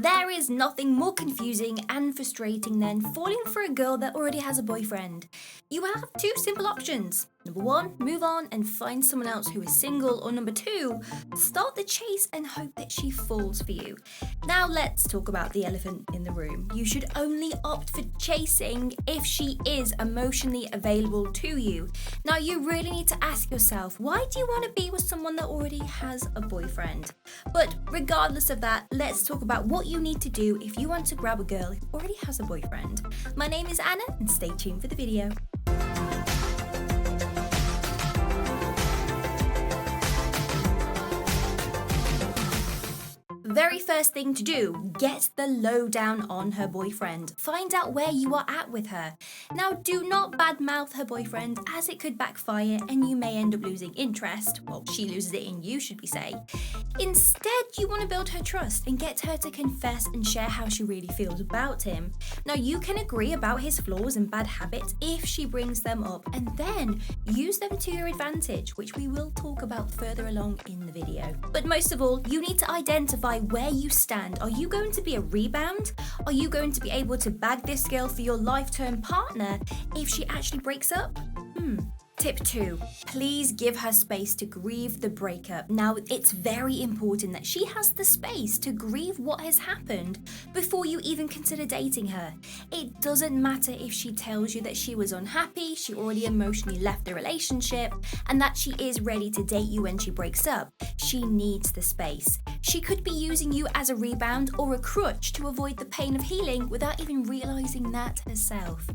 there is nothing more confusing and frustrating than falling for a girl that already has a boyfriend. You have two simple options. Number one, move on and find someone else who is single, or number two, start the chase and hope that she falls for you. Now let's talk about the elephant in the room. You should only opt for chasing if she is emotionally available to you. Now you really need to ask yourself, why do you want to be with someone that already has a boyfriend? But regardless of that, let's talk about what you need to do if you want to grab a girl who already has a boyfriend. My name is Anna and stay tuned for the video. Very first thing to do, get the lowdown on her boyfriend. Find out where you are at with her. Now, do not badmouth her boyfriend, as it could backfire and you may end up losing interest. Well, she loses it in you, should we say. Instead, you want to build her trust and get her to confess and share how she really feels about him. Now, you can agree about his flaws and bad habits if she brings them up, and then use them to your advantage, which we will talk about further along in the video. But most of all, you need to identify where you stand. Are you going to be a rebound? Are you going to be able to bag this girl for your lifetime partner if she actually breaks up? Tip 2, please give her space to grieve the breakup. Now, it's very important that she has the space to grieve what has happened before you even consider dating her. It doesn't matter if she tells you that she was unhappy, she already emotionally left the relationship, and that she is ready to date you when she breaks up. She needs the space. She could be using you as a rebound or a crutch to avoid the pain of healing without even realizing that herself.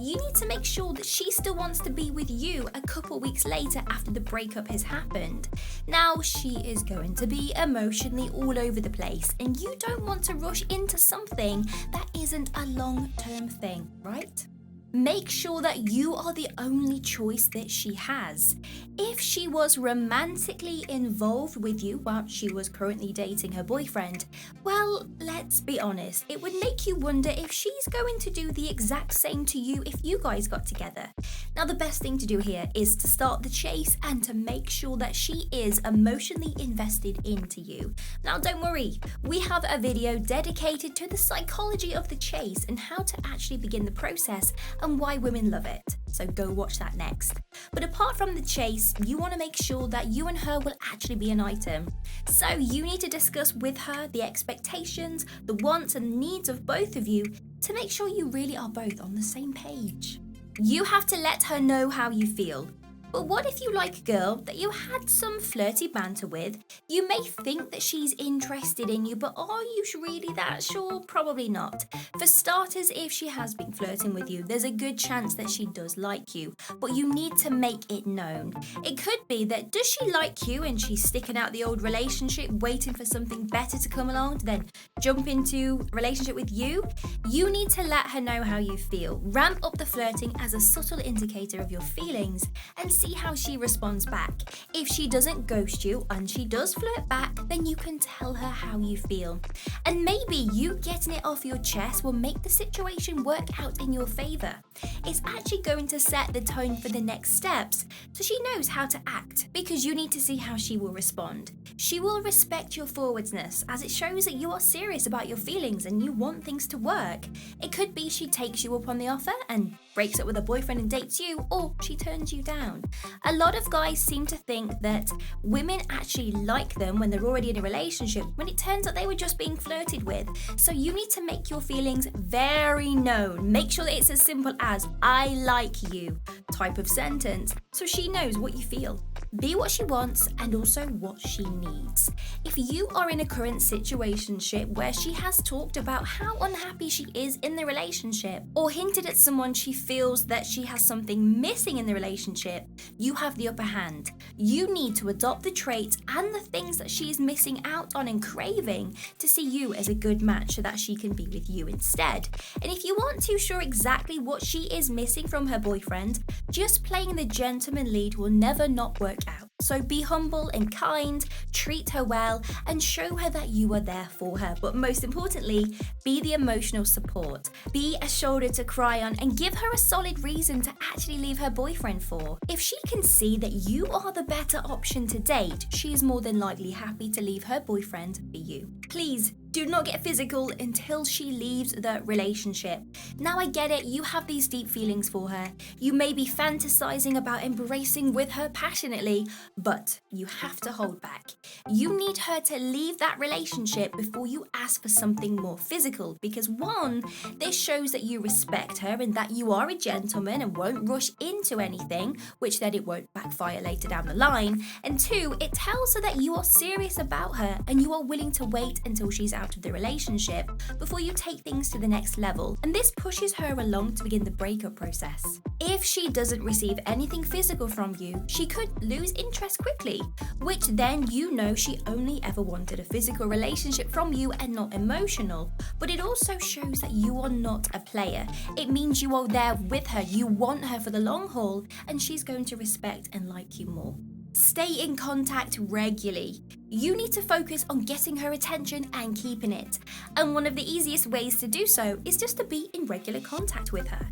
You need to make sure that she still wants to be with you a couple weeks later after the breakup has happened. Now, she is going to be emotionally all over the place, and you don't want to rush into something that isn't a long-term thing, right? Make sure that you are the only choice that she has. If she was romantically involved with you while she was currently dating her boyfriend, well, let's be honest, it would make you wonder if she's going to do the exact same to you if you guys got together. Now, the best thing to do here is to start the chase and to make sure that she is emotionally invested into you. Now, don't worry, we have a video dedicated to the psychology of the chase and how to actually begin the process and why women love it. So go watch that next. But apart from the chase, you want to make sure that you and her will actually be an item. So you need to discuss with her the expectations, the wants and needs of both of you to make sure you really are both on the same page. You have to let her know how you feel. But what if you like a girl that you had some flirty banter with? You may think that she's interested in you, but are you really that sure? Probably not. For starters, if she has been flirting with you, there's a good chance that she does like you, but you need to make it known. It could be that does she like you and she's sticking out the old relationship, waiting for something better to come along to then jump into a relationship with you? You need to let her know how you feel. Ramp up the flirting as a subtle indicator of your feelings and see how she responds back. If she doesn't ghost you and she does flirt back, then you can tell her how you feel. And maybe you getting it off your chest will make the situation work out in your favor. It's actually going to set the tone for the next steps, so she knows how to act, because you need to see how she will respond. She will respect your forwardness, as it shows that you are serious about your feelings and you want things to work. It could be she takes you up on the offer and breaks up with a boyfriend and dates you, or she turns you down. A lot of guys seem to think that women actually like them when they're already in a relationship, when it turns out they were just being flirted with. So you need to make your feelings very known. Make sure that it's as simple as "I like you" type of sentence, so she knows what you feel. Be what she wants and also what she needs. If you are in a current situationship where she has talked about how unhappy she is in the relationship, or hinted at someone she feels that she has something missing in the relationship, you have the upper hand. You need to adopt the traits and the things that she is missing out on and craving to see you as a good match so that she can be with you instead. And if you aren't too sure exactly what she is missing from her boyfriend, just playing the gentleman lead will never not work out. So be humble and kind, treat her well, and show her that you are there for her. But most importantly, be the emotional support. Be a shoulder to cry on and give her a solid reason to actually leave her boyfriend for. If she can see that you are the better option to date, she is more than likely happy to leave her boyfriend for you. Please do not get physical until she leaves the relationship. Now I get it, you have these deep feelings for her. You may be fantasizing about embracing with her passionately, but you have to hold back. You need her to leave that relationship before you ask for something more physical, because one, this shows that you respect her and that you are a gentleman and won't rush into anything, which then it won't backfire later down the line. And two, it tells her that you are serious about her and you are willing to wait until she's out of the relationship before you take things to the next level, and this pushes her along to begin the breakup process. If she doesn't receive anything physical from you, she could lose interest quickly, which then you know she only ever wanted a physical relationship from you and not emotional. But it also shows that you are not a player. It means you are there with her, you want her for the long haul, and she's going to respect and like you more. Stay in contact regularly. You need to focus on getting her attention and keeping it. And one of the easiest ways to do so is just to be in regular contact with her.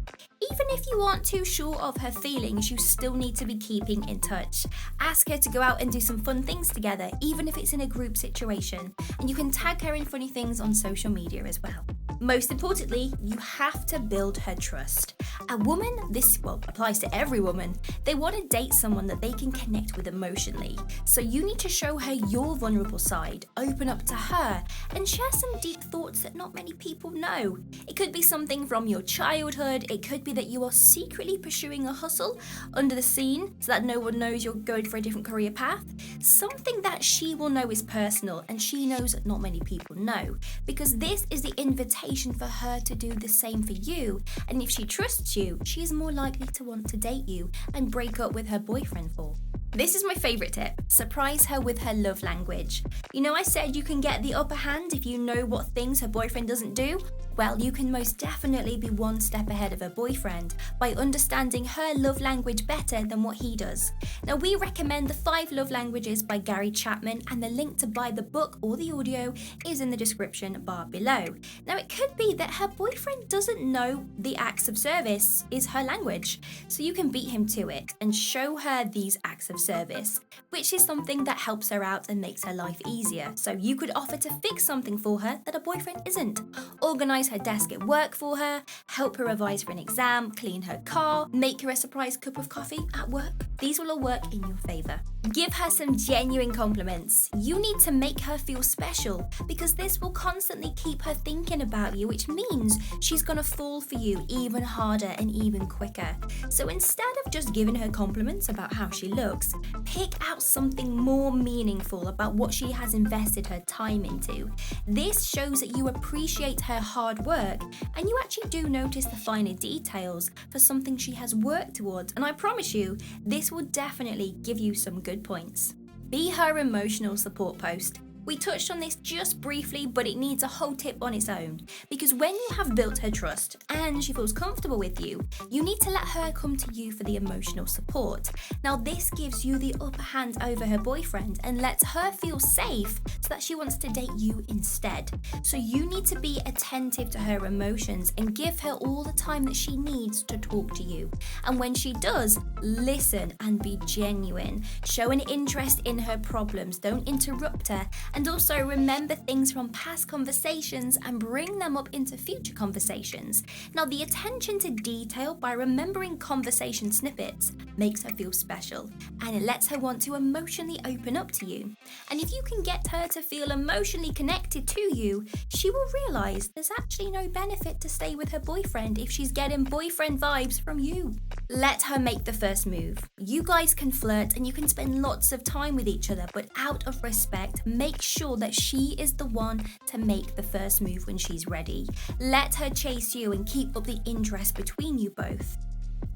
Even if you aren't too sure of her feelings, you still need to be keeping in touch. Ask her to go out and do some fun things together, even if it's in a group situation. And you can tag her in funny things on social media as well. Most importantly, you have to build her trust. A woman, this applies to every woman, they want to date someone that they can connect with emotionally. So you need to show her your vulnerable side, open up to her, and share some deep thoughts that not many people know. It could be something from your childhood, it could be that you are secretly pursuing a hustle under the scene so that no one knows you're going for a different career path. Something that she will know is personal and she knows that not many people know, because this is the invitation for her to do the same for you. And if she trusts you, she is more likely to want to date you and break up with her boyfriend for. This is my favourite tip. Surprise her with her love language. You know, I said you can get the upper hand if you know what things her boyfriend doesn't do? Well, you can most definitely be one step ahead of her boyfriend by understanding her love language better than what he does. Now, we recommend The 5 Love Languages by Gary Chapman, and the link to buy the book or the audio is in the description bar below. Now, it could be that her boyfriend doesn't know the acts of service is her language, so you can beat him to it and show her these acts of service, which is something that helps her out and makes her life easier. So you could offer to fix something for her that her boyfriend isn't. Organise her desk at work for her, help her revise for an exam, clean her car, make her a surprise cup of coffee at work. These will all work in your favour. Give her some genuine compliments. You need to make her feel special, because this will constantly keep her thinking about you, which means she's going to fall for you even harder and even quicker. So instead of just giving her compliments about how she looks, pick out something more meaningful about what she has invested her time into. This shows that you appreciate her hard work and you actually do notice the finer details for something she has worked towards, and I promise you, this will definitely give you some good points. Be her emotional support post. We touched on this just briefly, but it needs a whole tip on its own, because when you have built her trust and she feels comfortable with you, you need to let her come to you for the emotional support. Now, this gives you the upper hand over her boyfriend and lets her feel safe so that she wants to date you instead. So you need to be attentive to her emotions and give her all the time that she needs to talk to you. And when she does, listen and be genuine. Show an interest in her problems, don't interrupt her. And also remember things from past conversations and bring them up into future conversations. Now, the attention to detail by remembering conversation snippets makes her feel special, and it lets her want to emotionally open up to you. And if you can get her to feel emotionally connected to you, she will realise there's actually no benefit to stay with her boyfriend if she's getting boyfriend vibes from you. Let her make the first move. You guys can flirt and you can spend lots of time with each other, but out of respect, make sure that she is the one to make the first move when she's ready. Let her chase you and keep up the interest between you both.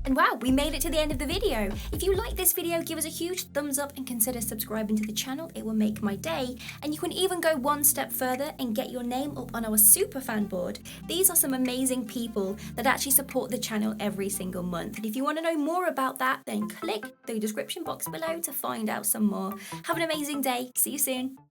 And wow, we made it to the end of the video. If you like this video, give us a huge thumbs up and consider subscribing to the channel. It will make my day. And you can even go one step further and get your name up on our super fan board. These are some amazing people that actually support the channel every single month. And if you want to know more about that, then click the description box below to find out some more. Have an amazing day. See you soon.